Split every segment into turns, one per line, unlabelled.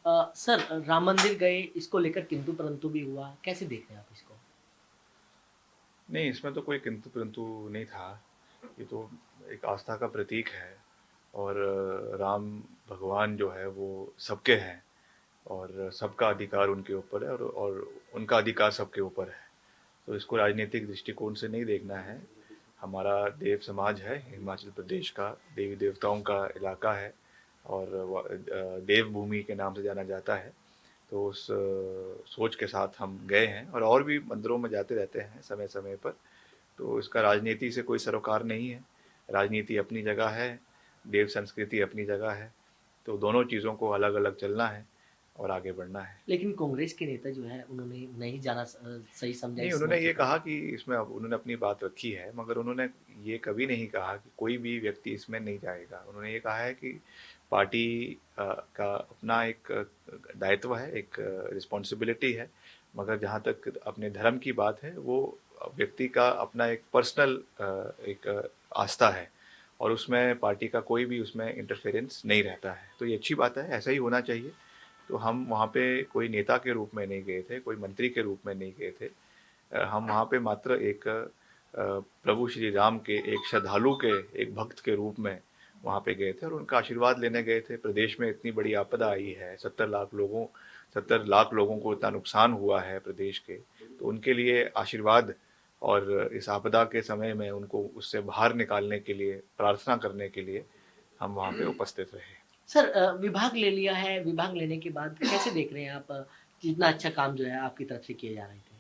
Sir Ram मंदिर गए, इसको लेकर किंतु परंतु भी हुआ, कैसे देख रहे हैं आप इसको?
नहीं, इसमें तो कोई किंतु परंतु नहीं था। ये तो एक आस्था का प्रतीक है और राम भगवान जो है वो सबके हैं और सबका अधिकार उनके ऊपर है और उनका अधिकार सबके ऊपर है। तो इसको राजनीतिक दृष्टिकोण से नहीं देखना है। हमारा देव समाज है, हिमाचल प्रदेश का देवी देवताओं का इलाका है और देव भूमि के नाम से जाना जाता है। तो उस सोच के साथ हम गए हैं और भी मंदिरों में जाते रहते हैं समय समय पर। तो इसका राजनीति से कोई सरोकार नहीं है। राजनीति अपनी जगह है, देव संस्कृति अपनी जगह है। तो दोनों चीज़ों को अलग अलग चलना है और आगे बढ़ना है।
लेकिन कांग्रेस के नेता जो है उन्होंने नहीं जाना सही समझा
नहीं,
इस
उन्होंने
मौके
ये
पर।
कहा कि इसमें अब उन्होंने अपनी बात रखी है, मगर उन्होंने ये कभी नहीं कहा कि कोई भी व्यक्ति इसमें नहीं जाएगा। उन्होंने ये कहा है कि पार्टी का अपना एक दायित्व है, एक रिस्पॉन्सिबिलिटी है, मगर जहाँ तक अपने धर्म की बात है वो व्यक्ति का अपना एक पर्सनल एक आस्था है और उसमें पार्टी का कोई भी उसमें इंटरफेरेंस नहीं रहता है। तो ये अच्छी बात है, ऐसा ही होना चाहिए। तो हम वहाँ पे कोई नेता के रूप में नहीं गए थे, कोई मंत्री के रूप में नहीं गए थे। हम वहाँ पे मात्र एक प्रभु श्री राम के एक श्रद्धालु के, एक भक्त के रूप में वहाँ पे गए थे और उनका आशीर्वाद लेने गए थे। प्रदेश में इतनी बड़ी आपदा आई है, 70 लाख लोगों को इतना नुकसान हुआ है प्रदेश के। तो उनके लिए आशीर्वाद और इस आपदा के समय में उनको उससे बाहर निकालने के लिए, प्रार्थना करने के लिए हम वहाँ पे उपस्थित रहे।
सर विभाग ले लिया है, विभाग लेने के बाद कैसे देख रहे हैं आप जितना अच्छा काम जो है आपकी तरफ से किए जा रहे थे?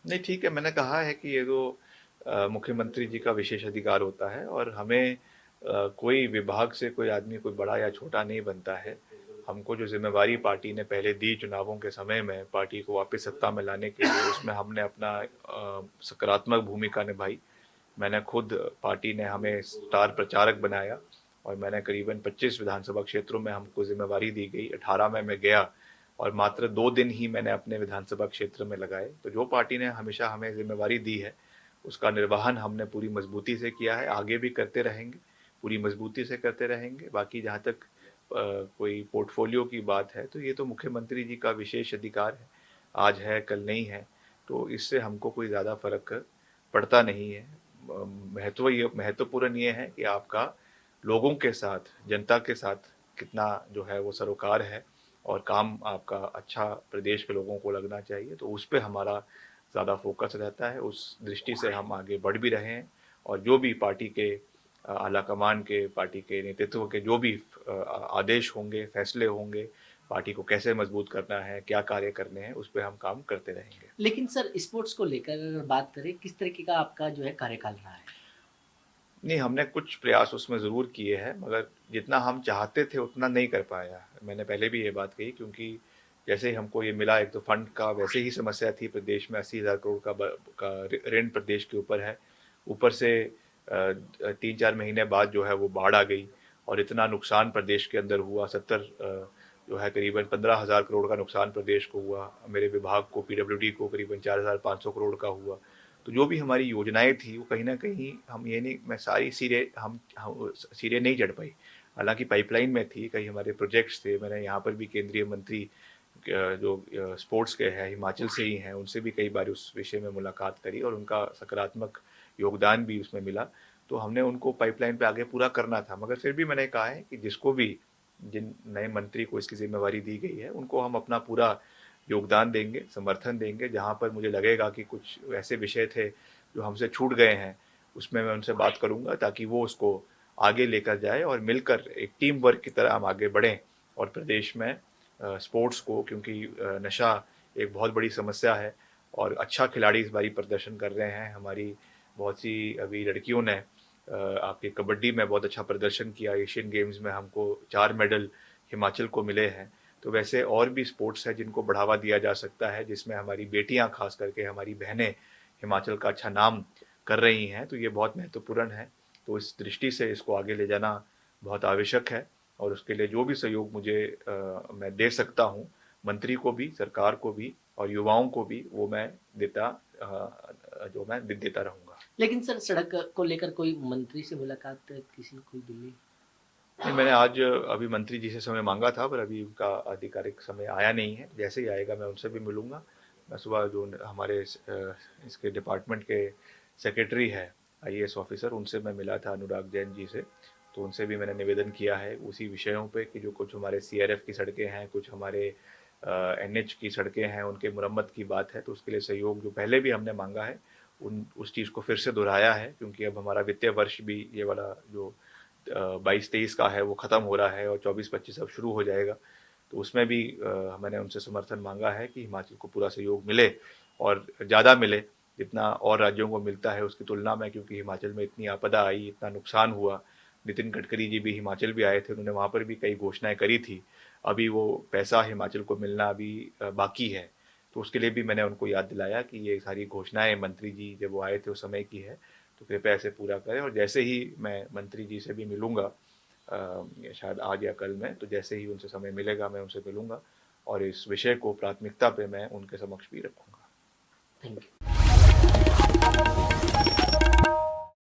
नहीं, ठीक है, मैंने कहा है कि ये तो मुख्यमंत्री जी का विशेष अधिकार होता है और हमें कोई विभाग से कोई आदमी कोई बड़ा या छोटा नहीं बनता है। हमको जो जिम्मेवारी पार्टी ने पहले दी चुनावों के समय में पार्टी को वापस सत्ता में लाने के लिए, उसमें हमने अपना सकारात्मक भूमिका निभाई। मैंने खुद, पार्टी ने हमें स्टार प्रचारक बनाया और मैंने करीबन 25 विधानसभा क्षेत्रों में हमको जिम्मेवारी दी गई। 18 में मैं गया और मात्र 2 दिन ही मैंने अपने विधानसभा क्षेत्र में लगाए। तो जो पार्टी ने हमेशा हमें जिम्मेवारी दी है उसका निर्वहन हमने पूरी मजबूती से किया है, आगे भी करते रहेंगे, पूरी मजबूती से करते रहेंगे। बाकी जहाँ तक कोई पोर्टफोलियो की बात है तो ये तो मुख्यमंत्री जी का विशेष अधिकार है, आज है कल नहीं है। तो इससे हमको कोई ज़्यादा फर्क पड़ता नहीं है। महत्वपूर्ण ये है कि आपका लोगों के साथ, जनता के साथ कितना जो है वो सरोकार है और काम आपका अच्छा प्रदेश के लोगों को लगना चाहिए। तो उस पे हमारा ज़्यादा फोकस रहता है। उस दृष्टि से हम आगे बढ़ भी रहे हैं और जो भी पार्टी के आला कमान के, पार्टी के नेतृत्व के जो भी आदेश होंगे, फैसले होंगे, पार्टी को कैसे मजबूत करना है, क्या कार्य करने हैं, उस पे हम काम करते रहेंगे।
लेकिन सर स्पोर्ट्स को लेकर अगर बात करें, किस तरीके का आपका जो है कार्यकाल रहा है?
नहीं, हमने कुछ प्रयास उसमें ज़रूर किए हैं, मगर जितना हम चाहते थे उतना नहीं कर पाया। मैंने पहले भी ये बात कही, क्योंकि जैसे ही हमको ये मिला, एक तो फंड का वैसे ही समस्या थी प्रदेश में, 80,000 करोड़ का ऋण प्रदेश के ऊपर है। ऊपर से 3-4 महीने बाद जो है वो बाढ़ आ गई और इतना नुकसान प्रदेश के अंदर हुआ। जो है करीबन 15,000 करोड़ का नुकसान प्रदेश को हुआ। मेरे विभाग को, पीडब्ल्यूडी को करीबन 4,500 करोड़ का हुआ। तो जो भी हमारी योजनाएं थी वो कहीं ना कहीं, हम ये नहीं, मैं सारी हम सिरे नहीं चढ़ पाई। हालांकि पाइपलाइन में थी, कई हमारे प्रोजेक्ट्स थे। मैंने यहाँ पर भी केंद्रीय मंत्री जो स्पोर्ट्स के हैं, हिमाचल से ही हैं, उनसे भी कई बार उस विषय में मुलाकात करी और उनका सकारात्मक योगदान भी उसमें मिला। तो हमने उनको पाइपलाइन पे आगे पूरा करना था, मगर फिर भी मैंने कहा है कि जिसको भी, जिन नए मंत्री को इसकी जिम्मेवारी दी गई है, उनको हम अपना पूरा योगदान देंगे, समर्थन देंगे। जहाँ पर मुझे लगेगा कि कुछ ऐसे विषय थे जो हमसे छूट गए हैं, उसमें मैं उनसे बात करूँगा ताकि वो उसको आगे लेकर जाए और मिलकर एक टीम वर्क की तरह हम आगे बढ़ें। और प्रदेश में स्पोर्ट्स को, क्योंकि नशा एक बहुत बड़ी समस्या है और अच्छा खिलाड़ी इस बारी प्रदर्शन कर रहे हैं। हमारी बहुत सी अभी लड़कियों ने आपके कबड्डी में बहुत अच्छा प्रदर्शन किया। एशियन गेम्स में हमको 4 मेडल हिमाचल को मिले हैं। तो वैसे और भी स्पोर्ट्स है जिनको बढ़ावा दिया जा सकता है, जिसमें हमारी बेटियां, खास करके हमारी बहनें, हिमाचल का अच्छा नाम कर रही हैं। तो ये बहुत महत्वपूर्ण है। तो इस दृष्टि से इसको आगे ले जाना बहुत आवश्यक है और उसके लिए जो भी सहयोग मुझे मैं दे सकता हूँ, मंत्री को भी, सरकार को भी और युवाओं को भी, वो मैं जो मैं देता रहूँगा।
लेकिन सर सड़क को लेकर कोई मंत्री से मुलाकात किसी कोई दिल्ली?
नहीं, मैंने आज अभी मंत्री जी से समय मांगा था, पर अभी उनका आधिकारिक समय आया नहीं है। जैसे ही आएगा मैं उनसे भी मिलूंगा। मैं सुबह जो हमारे इसके डिपार्टमेंट के सेक्रेटरी है, आईएएस ऑफिसर, उनसे मैं मिला था, अनुराग जैन जी से। तो उनसे भी मैंने निवेदन किया है उसी विषयों पे कि जो कुछ हमारे सीआरएफ की सड़कें हैं, कुछ हमारे एनएच की सड़कें हैं, उनके मुरम्मत की बात है। तो उसके लिए सहयोग जो पहले भी हमने मांगा है, उस चीज़ को फिर से दोहराया है, क्योंकि अब हमारा वित्तीय वर्ष भी ये वाला जो 22-23 का है वो ख़त्म हो रहा है और 24-25 अब शुरू हो जाएगा। तो उसमें भी मैंने उनसे समर्थन मांगा है कि हिमाचल को पूरा सहयोग मिले और ज़्यादा मिले जितना और राज्यों को मिलता है उसकी तुलना में, क्योंकि हिमाचल में इतनी आपदा आई, इतना नुकसान हुआ। नितिन गडकरी जी भी हिमाचल भी आए थे, उन्होंने वहाँ पर भी कई घोषणाएं करी थी। अभी वो पैसा हिमाचल को मिलना अभी बाकी है। तो उसके लिए भी मैंने उनको याद दिलाया कि ये सारी घोषणाएं मंत्री जी जब वो आए थे उस समय की है, तो कृपया इसे पूरा करें। और जैसे ही मैं मंत्री जी से भी मिलूंगा, शायद आज या कल में, तो जैसे ही उनसे समय मिलेगा मैं उनसे मिलूंगा और इस विषय को प्राथमिकता पे मैं उनके समक्ष भी रखूंगा।
Thank you.